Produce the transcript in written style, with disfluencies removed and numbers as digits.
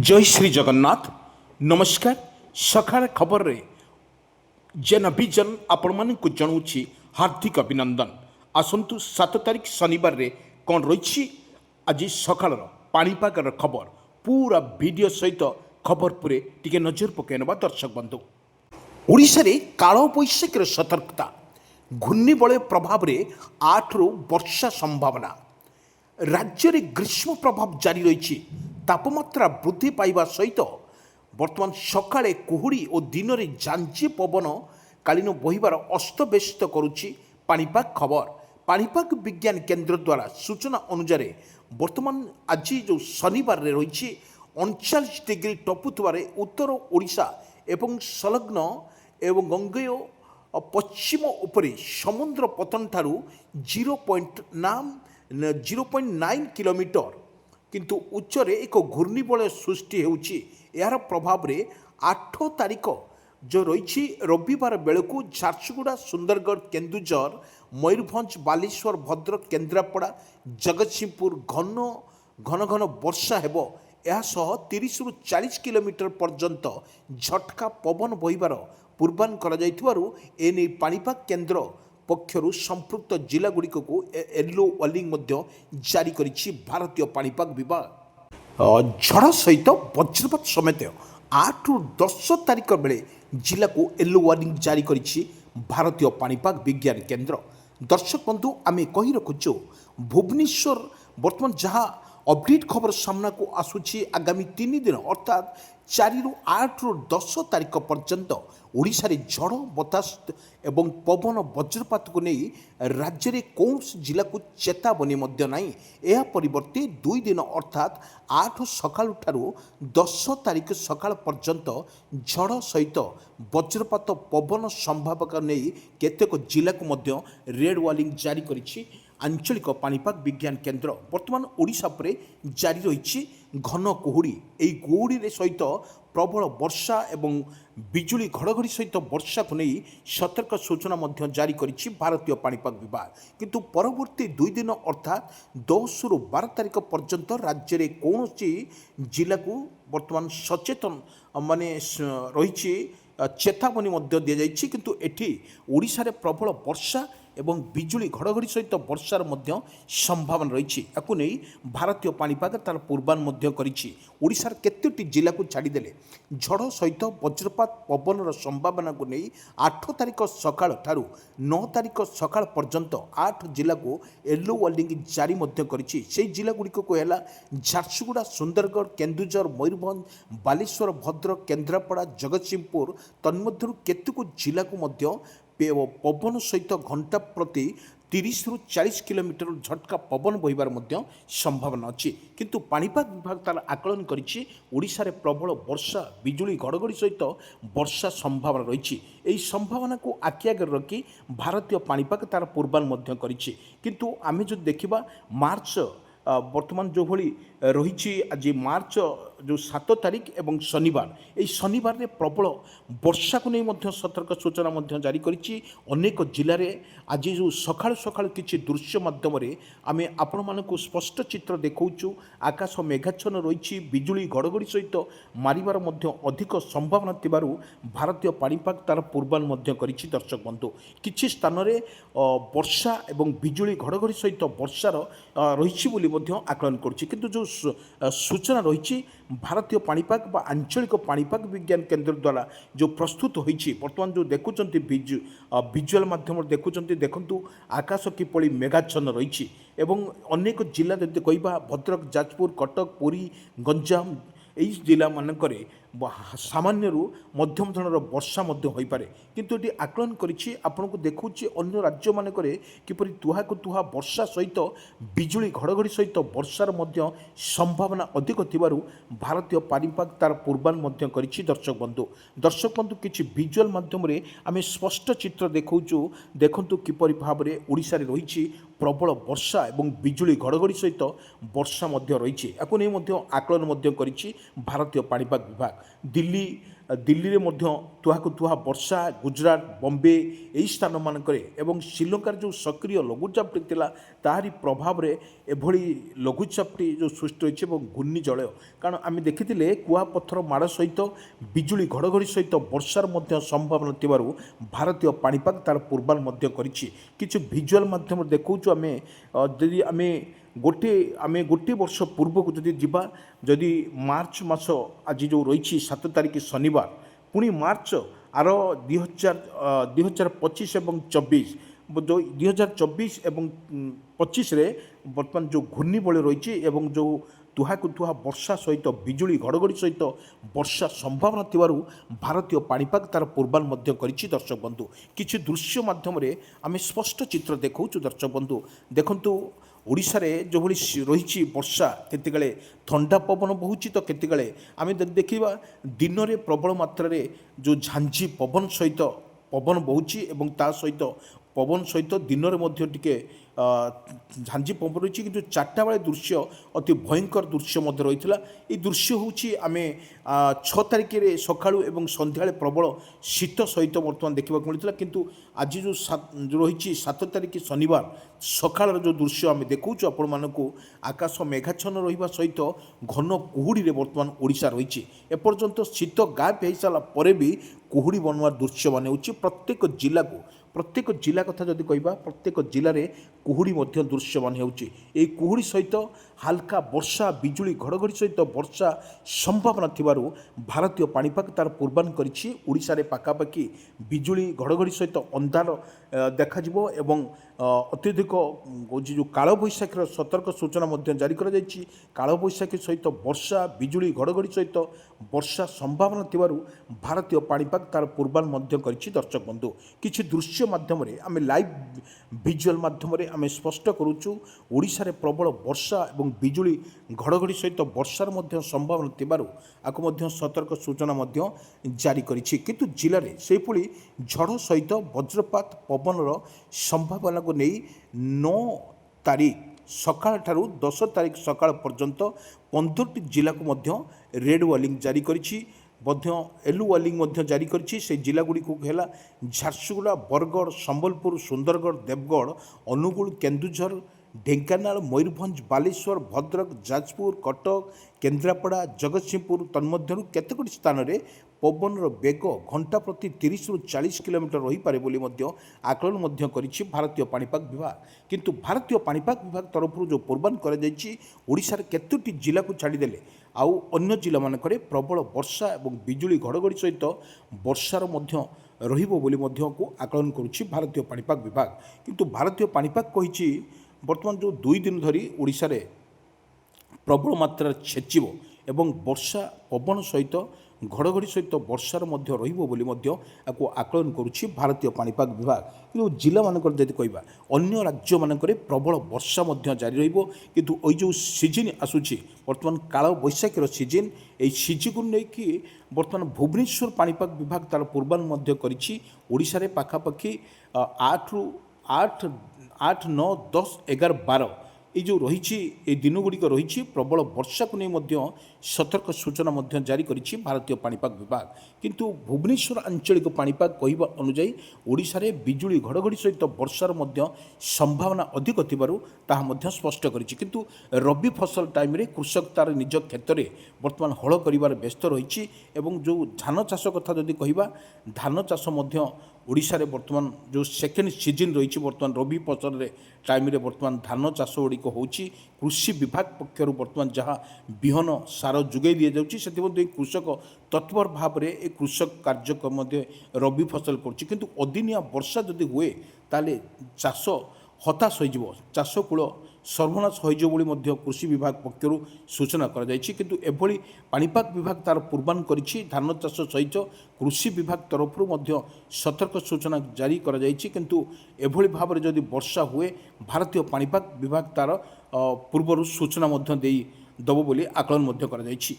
जय श्री जगन्नाथ। नमस्कार। सकाळ खबर रे जेन विजन आपण मानक जनाऊँ हार्दिक अभिनंदन। आसतु 7 तारिख शनिवार रे कौन रही आज सकाळ पाणीपागर खबर पूरा वीडियो सहित खबर पूरे टिके नजर पकईना दर्शक बंधु। ओडिशा रे काल बैशाखीर सतर्कता घूर्णिबलय प्रभाव रे 8 रु वर्षा संभावना। राज्य रे ग्रीष्म प्रभाव जारी रही तापमात्रा वृद्धि पाइबा सहित वर्तमान सकाळे कुहुड़ी और दिन में झांझी पवन कालीन बहिबार अस्तव्यस्त करुच्ची पाणीपाग खबर। पाणीपाग विज्ञान केन्द्र द्वारा सूचना अनुसार वर्तमान आज जो शनिवार रे रही 39 डिग्री टपुथबार उत्तर ओडिशा एवं संलग्न एवं गंगेय पश्चिम उपरे समुद्र पतन ठारू 0.9 किलोमीटर किंतु उच्चरे एक घूर्णिबलय सृष्टि होउछि। यार प्रभाव रे 8 तारिख जो रही रविवार बेलू झारसुगुड़ा सुंदरगढ़ केन्दुझर मयूरभंज बालेश्वर भद्रक केन्द्रापड़ा जगतसिंहपुर घन घन घन वर्षा हेब। यह 30 रु 40 किलोमीटर पर्यंत झटका पवन बहिबार पूर्वान करा जाइथिबारु एने पाणीपाग केन्द्र पक्षरु संपृक्त जिलागुड़िक को येलो वार्निंग जारी करिछि भारतीय पाणीपाग विभाग। झड़ सहित वज्रपात समेत 8 रु 10 तारिख बेले जिला को येलो वार्निंग जारी करिछि भारतीय पाणीपाग विज्ञान केन्द्र। दर्शक बंधु आम कही रखुचु भुवनेश्वर वर्तमान जहाँ अपडेट खबर सामना को आसुछि आगामी 3 दिन अर्थात 4 रु 8 रु 10 तारिख पर्यंत ओडिशा रे झड़ बतास एवं पवन वज्रपात को नहीं राज्य रे कौन जिला को चेतावनी मध्य नहीं। यह परिवर्ते 2 दिन अर्थात 8 सकाळ ठारू 10 तारिख सकाळ पर्यंत झड़ सहित वज्रपात पवन संभावना नहीं केतेक जिला को मध्य रेड वार्निंग जारी करिछि आंचलिक पाणीपाग विज्ञान केन्द्र। वर्तमान ओडिशा पर जारी रही घन कुहुड़ी यही कुहुड़ी सहित प्रबल वर्षा एवं बिजुली घड़घड़ी सहित वर्षा को नहीं सतर्क सूचना जारी करिछि भारतीय पाणीपाग विभाग। किंतु परवर्ती 2 दिन अर्थात 10 रु 12 तारिख पर्यंत राज्य में कौन जिला को वर्तमान सचेतन माने रही चेतावनी दि जाइछि। किंतु एठी ओडिशा रे प्रबल वर्षा एवं बिजुली घड़घड़ी सहित वर्षार मध्य संभावना रही नहीं भारतीय पाणीपाग तार पूर्वान करिछि। ओडिशार केतोटी जिला को छाड़देले झड़ सहित वज्रपात पवन संभावना को नहीं 8 तारिख सकाळ ठारू 9 तारिख सकाळ पर्यंत 8 जिला को येलो वार्निंग जारी करिछि। सेही जिला गुड़िक को है झारसुगुड़ा सुंदरगढ़ केन्दुझर मयूरभंज बालेश्वर भद्रक केन्द्रापड़ा जगतसिंहपुर तन्मध्यरु केतेक जिला को मध्य पवन सहित घंटा प्रति 30 रु 40 किलोमीटर झटका पवन बहिबार संभावना अच्छी। किंतु पाणीपाग विभाग तार आकलन करिछि ओडिशा रे प्रबल वर्षा बिजुली घड़घड़ी सहित वर्षा संभावना रही। यही संभावना को आखि आगे रखी भारतीय पाणीपाग तार पूर्वान करिछि। किंतु आमे जो देखिबा मार्च वर्तमान जो भली रही आज मार्च जो 7 तारिख एवं शनिवार यही शनिवार रे प्रबल वर्षा को नहीं सतर्क सूचना जारी करिछि। अनेक जिले में आज जो सकाळ सकाळ किछि दृश्य माध्यम आम आपण मानकु स्पष्ट चित्र देखाऊँ। आकाश मेघाच्छन्न रही बिजुली घड़घड़ी सहित मारिबार अधिक संभावना थिबारु भारतीय पाणीपाग तार पूर्वान करिछि। दर्शक बंधु किछि स्थान रे वर्षा एवं बिजुली घड़घड़ी सहित वर्षार रही बोली आकलन करुच्ची। किंतु जो सूचना रही भारतीय पाणीपाग बा आंचलिक पाणीपाग विज्ञान केन्द्र द्वारा जो प्रस्तुत होइछि वर्तमान जो देखुंत विजुअल माध्यम देखुंत देखंतु आकाश किपरि मेघाच्छन्न रही एवं अनेक जिला जदि कहबा भद्रक जाजपुर कटक पुरी गंजाम यही जिला मानक सामान्य मध्यम धरण वर्षा हो पारे। किंतु ये आकलन करिछि आपनको देखुछि अन्य राज्य मानक किपरि तुहा को तुहा वर्षा सहित बिजुली घड़घड़ी सहित वर्षार मध्य संभावना अधिक थिबारु भारतीय पाणीपाग तार पूर्वान करिछि। दर्शक बंधु किछि विजुअल माध्यम आम स्पष्ट चित्र देखाऊँ। देखंतु किपरि भाव में ओडिशा रे रही प्रबल वर्षा एवं बिजुली घड़घड़ी सहित वर्षा रही आकलन आकलन करिछि भारतीय पाणीपाग विभाग। दिल्ली ଦିଲ୍ଲୀରେ ମଧ୍ୟ ତୁହାକୁ ତୁହା ବର୍ଷା, ଗୁଜରାଟ, ବମ୍ବେ ଏହି ସ୍ଥାନମାନଙ୍କରେ ଏବଂ ଶ୍ରୀଲଙ୍କାର ଯେଉଁ ସକ୍ରିୟ ଲଘୁଚାପଟି ଥିଲା ତାହାରି ପ୍ରଭାବରେ ଏଭଳି ଲଘୁଚାପଟି ଯେଉଁ ସୃଷ୍ଟି ହୋଇଛି ଏବଂ ଘୂର୍ଣ୍ଣିଝଡ଼, କାରଣ ଆମେ ଦେଖିଥିଲେ କୁଆପଥର ମାଡ଼ ସହିତ ବିଜୁଳି ଘଡ଼ଘଡ଼ି ସହିତ ବର୍ଷାର ମଧ୍ୟ ସମ୍ଭାବନା ଥିବାରୁ ଭାରତୀୟ ପାଣିପାଗ ତା'ର ପୂର୍ବାନ ମଧ୍ୟ କରିଛି। କିଛି ଭିଜୁଆଲ୍ ମାଧ୍ୟମରେ ଦେଖାଉଛୁ ଆମେ, ଯଦି ଆମେ ଗୋଟିଏ ବର୍ଷ ପୂର୍ବକୁ ଯଦି ଯିବା, ଯଦି ମାର୍ଚ୍ଚ ମାସ ଆଜି ଯେଉଁ ରହିଛି 7 ତାରିଖ ଶନିବାର, ପୁଣି ମାର୍ଚ୍ଚ ଆର 2025 ଏବଂ 24, 2024 ଏବଂ 25ରେ ବର୍ତ୍ତମାନ ଯେଉଁ ଘୂର୍ଣ୍ଣିବଳୟ ରହିଛି ଏବଂ ଯେଉଁ ତୁହାକୁ ତୁହା ବର୍ଷା ସହିତ ବିଜୁଳି ଘଡ଼ଘଡ଼ି ସହିତ ବର୍ଷା ସମ୍ଭାବନା ଥିବାରୁ ଭାରତୀୟ ପାଣିପାଗ ତା'ର ପୂର୍ବାନ ମଧ୍ୟ କରିଛି। ଦର୍ଶକ ବନ୍ଧୁ, କିଛି ଦୃଶ୍ୟ ମାଧ୍ୟମରେ ଆମେ ସ୍ପଷ୍ଟ ଚିତ୍ର ଦେଖାଉଛୁ। ଦର୍ଶକ ବନ୍ଧୁ ଦେଖନ୍ତୁ, ଓଡ଼ିଶାରେ ଯେଉଁଭଳି ରହିଛି ବର୍ଷା, କେତେବେଳେ ଥଣ୍ଡା ପବନ ବହୁଛି ତ କେତେବେଳେ ଆମେ ଦେଖିବା ଦିନରେ ପ୍ରବଳ ମାତ୍ରାରେ ଯେଉଁ ଝାଞ୍ଜି ପବନ ସହିତ ପବନ ବହୁଛି ଏବଂ ତା ସହିତ ପବନ ସହିତ ଦିନରେ ମଧ୍ୟ ଟିକେ ଝାଞ୍ଜି ପବନ ରହିଛି, କିନ୍ତୁ 4ଟା ବେଳେ ଦୃଶ୍ୟ ଅତି ଭୟଙ୍କର ଦୃଶ୍ୟ ମଧ୍ୟ ରହିଥିଲା। এই ଦୃଶ୍ୟ ହେଉଛି ଆମେ 6 ତାରିଖରେ ସକାଳୁ ଏବଂ ସନ୍ଧ୍ୟାବେଳେ ପ୍ରବଳ ଶୀତ ସହିତ ବର୍ତ୍ତମାନ ଦେଖିବାକୁ ମିଳିଥିଲା, କିନ୍ତୁ ଆଜି ଯେଉଁ ରହିଛି 7 ତାରିଖ ଶନିବାର ସକାଳର ଯେଉଁ ଦୃଶ୍ୟ ଆମେ ଦେଖାଉଛୁ ଆପଣମାନଙ୍କୁ, ଆକାଶ ମେଘାଚ୍ଛନ୍ନ ରହିବା ସହିତ ଘନ କୁହୁଡ଼ିରେ ବର୍ତ୍ତମାନ ଓଡ଼ିଶା ରହିଛି। ଏପର୍ଯ୍ୟନ୍ତ ଶୀତ ଗାୟବ ହୋଇସାରିଲା ପରେ ବି କୁହୁଡ଼ି ବନୁৱাৰ ଦୃଶ୍ୟମାନ ହେଉଛି ପ୍ରତ୍ୟେକ ଜିଲ୍ଲା କଥା ଯଦି କହିବା, ପ୍ରତ୍ୟେକ ଜିଲ୍ଲାରେ କୁହୁଡ଼ି ମଧ୍ୟ ଦୃଶ୍ୟମାନ ହେଉଛି। ଏହି କୁହୁଡ଼ି ସହିତ ହାଲକା ବର୍ଷା, ବିଜୁଳି ଘଡ଼ଘଡ଼ି ସହିତ ବର୍ଷା ସମ୍ଭାବନା ଥିବାରୁ ଭାରତୀୟ ପାଣିପାଗ ତା'ର ପୂର୍ବାନ କରିଛି। ଓଡ଼ିଶାରେ ପାଖାପାଖି ବିଜୁଳି ଘଡ଼ଘଡ଼ି ସହିତ ଅନ୍ଧାର ଦେଖାଯିବ ଏବଂ ଅତ୍ୟଧିକ ଯେଉଁ କାଳବୈଶାଖୀର ସତର୍କ ସୂଚନା ମଧ୍ୟ ଜାରି କରାଯାଇଛି। କାଳବୈଶାଖୀ ସହିତ ବର୍ଷା, ବିଜୁଳି ଘଡ଼ଘଡ଼ି ସହିତ ବର୍ଷା ସମ୍ଭାବନା ଥିବାରୁ ଭାରତୀୟ ପାଣିପାଗ ତା'ର ପୂର୍ବାନ ମଧ୍ୟ କରିଛି। ଦର୍ଶକ ବନ୍ଧୁ, କିଛି ଦୃଶ୍ୟ ମାଧ୍ୟମରେ ଆମେ ଲାଇଭ୍ ଭିଜୁଆଲ୍ ମାଧ୍ୟମରେ ଆମେ ସ୍ପଷ୍ଟ କରୁଛୁ, ଓଡ଼ିଶାରେ ପ୍ରବଳ ବର୍ଷା ଏବଂ ବିଜୁଳି ଘଡ଼ଘଡ଼ି ସହିତ ବର୍ଷାର ମଧ୍ୟ ସମ୍ଭାବନା ଥିବାରୁ ଆକୁ ମଧ୍ୟ ସତର୍କ ସୂଚନା ମଧ୍ୟ ଜାରି କରିଛି। କିନ୍ତୁ ଜିଲ୍ଲାରେ ସେହିଭଳି ଝଡ଼ ସହିତ ବଜ୍ରପାତ ପବନର ସମ୍ଭାବନାକୁ ନେଇ 9 ତାରିଖ ସକାଳଠାରୁ 10 ତାରିଖ ସକାଳ ପର୍ଯ୍ୟନ୍ତ 15ଟି ଜିଲ୍ଲାକୁ ମଧ୍ୟ ରେଡ୍ ୱାର୍ଣ୍ଣିଂ ଜାରି କରିଛି, ମଧ୍ୟ ୟେଲୋ ୱାର୍ଣ୍ଣିଂ ମଧ୍ୟ ଜାରି କରିଛି। ସେହି ଜିଲ୍ଲାଗୁଡ଼ିକୁ ହେଲା ଝାରସୁଗୁଡ଼ା, ବରଗଡ଼, ସମ୍ବଲପୁର, ସୁନ୍ଦରଗଡ଼, ଦେବଗଡ଼, ଅନୁଗୁଳ, କେନ୍ଦୁଝର, ଢେଙ୍କାନାଳ, ମୟୂରଭଞ୍ଜ, ବାଲେଶ୍ୱର, ଭଦ୍ରକ, ଯାଜପୁର, କଟକ, କେନ୍ଦ୍ରାପଡ଼ା, ଜଗତସିଂହପୁର। ତନ୍ମଧ୍ୟରୁ କେତେକ ସ୍ଥାନରେ ପବନର ବେଗ ଘଣ୍ଟା ପ୍ରତି 30ରୁ 40 କିଲୋମିଟର ରହିପାରେ ବୋଲି ମଧ୍ୟ ଆକଳନ ମଧ୍ୟ କରିଛି ଭାରତୀୟ ପାଣିପାଗ ବିଭାଗ। କିନ୍ତୁ ଭାରତୀୟ ପାଣିପାଗ ବିଭାଗ ତରଫରୁ ଯେଉଁ ପୂର୍ବାନ କରାଯାଇଛି, ଓଡ଼ିଶାର କେତୋଟି ଜିଲ୍ଲାକୁ ଛାଡ଼ିଦେଲେ ଆଉ ଅନ୍ୟ ଜିଲ୍ଲାମାନଙ୍କରେ ପ୍ରବଳ ବର୍ଷା ଏବଂ ବିଜୁଳି ଘଡ଼ଘଡ଼ି ସହିତ ବର୍ଷାର ମଧ୍ୟ ରହିବ ବୋଲି ମଧ୍ୟକୁ ଆକଳନ କରୁଛି ଭାରତୀୟ ପାଣିପାଗ ବିଭାଗ। କିନ୍ତୁ ଭାରତୀୟ ପାଣିପାଗ କହିଛି ବର୍ତ୍ତମାନ ଯେଉଁ 2 ଦିନ ଧରି ଓଡ଼ିଶାରେ ପ୍ରବଳ ମାତ୍ରାରେ ଛେଚିବ ଏବଂ ବର୍ଷା ପବନ ସହିତ ଘଡ଼ଘଡ଼ି ସହିତ ବର୍ଷାର ମଧ୍ୟ ରହିବ ବୋଲି ମଧ୍ୟ ଆକୁ ଆକଳନ କରୁଛି ଭାରତୀୟ ପାଣିପାଗ ବିଭାଗ। କିନ୍ତୁ ଜିଲ୍ଲାମାନଙ୍କର ଯଦି କହିବା, ଅନ୍ୟ ରାଜ୍ୟମାନଙ୍କରେ ପ୍ରବଳ ବର୍ଷା ମଧ୍ୟ ଜାରି ରହିବ। କିନ୍ତୁ ଏଇ ଯେଉଁ ସିଜିନ୍ ଆସୁଛି ବର୍ତ୍ତମାନ କାଳବୈଶାଖୀର ସିଜିନ୍, ଏହି ସିଜିନ୍କୁ ନେଇକି ବର୍ତ୍ତମାନ ଭୁବନେଶ୍ୱର ପାଣିପାଗ ବିଭାଗ ତା'ର ପୂର୍ବାନ ମଧ୍ୟ କରିଛି। ଓଡ଼ିଶାରେ ପାଖାପାଖି 8, 9, 10, 11, 12 এই ଯେଉଁ ରହିଛି এই ଦିନଗୁଡ଼ିକ ରହିଛି ପ୍ରବଳ ବର୍ଷାକୁ ନେଇ ମଧ୍ୟ ସତର୍କ ସୂଚନା ମଧ୍ୟ ଜାରି କରିଛି ଭାରତୀୟ ପାଣିପାଗ ବିଭାଗ। କିନ୍ତୁ ଭୁବନେଶ୍ୱର ଆଞ୍ଚଳିକ ପାଣିପାଗ କହିବା ଅନୁଯାୟୀ ଓଡ଼ିଶାରେ ବିଜୁଳି ଘଡ଼ଘଡ଼ି ସହିତ ବର୍ଷାର ମଧ୍ୟ ସମ୍ଭାବନା ଅଧିକ ଥିବାରୁ ତାହା ମଧ୍ୟ ସ୍ପଷ୍ଟ କରିଛି। କିନ୍ତୁ ରବି ଫସଲ ଟାଇମ୍ରେ କୃଷକ ତା'ର ନିଜ କ୍ଷେତ୍ରରେ ବର୍ତ୍ତମାନ ହଳ କରିବାରେ ବ୍ୟସ୍ତ ରହିଛି ଏବଂ ଯେଉଁ ଧାନ ଚାଷ କଥା ଯଦି କହିବା, ଧାନ ଚାଷ ମଧ୍ୟ ଓଡ଼ିଶାରେ ବର୍ତ୍ତମାନ ଯେଉଁ ସେକେଣ୍ଡ ସିଜିନ୍ ରହିଛି, ବର୍ତ୍ତମାନ ରବି ଫସଲରେ ଟାଇମ୍ରେ ବର୍ତ୍ତମାନ ଧାନ ଚାଷ ଗୁଡ଼ିକ ହେଉଛି। କୃଷି ବିଭାଗ ପକ୍ଷରୁ ବର୍ତ୍ତମାନ ଯାହା ବିହନ ସାର ଯୋଗାଇ ଦିଆଯାଉଛି, ସେଥିମଧ୍ୟ କୃଷକ ତତ୍ପର ଭାବରେ ଏ କୃଷକ କାର୍ଯ୍ୟକ୍ରମ ମଧ୍ୟ ରବି ଫସଲ କରୁଛି। କିନ୍ତୁ ଅଦିନିଆ ବର୍ଷା ଯଦି ହୁଏ ତାହେଲେ ଚାଷ ହତାଶ ହୋଇଯିବ, ଚାଷ କୂଳ ସର୍ବନାଶ ହୋଇଯିବ ବୋଲି ମଧ୍ୟ କୃଷି ବିଭାଗ ପକ୍ଷରୁ ସୂଚନା କରାଯାଇଛି। କିନ୍ତୁ ଏଭଳି ପାଣିପାଗ ବିଭାଗ ତା'ର ପୂର୍ବାନ କରିଛି। ଧାନ ଚାଷ ସହିତ କୃଷି ବିଭାଗ ତରଫରୁ ମଧ୍ୟ ସତର୍କ ସୂଚନା ଜାରି କରାଯାଇଛି। କିନ୍ତୁ ଏଭଳି ଭାବରେ ଯଦି ବର୍ଷା ହୁଏ, ଭାରତୀୟ ପାଣିପାଗ ବିଭାଗ ତା'ର ପୂର୍ବରୁ ସୂଚନା ମଧ୍ୟ ଦେବ ବୋଲି ଆକଳନ ମଧ୍ୟ କରାଯାଇଛି।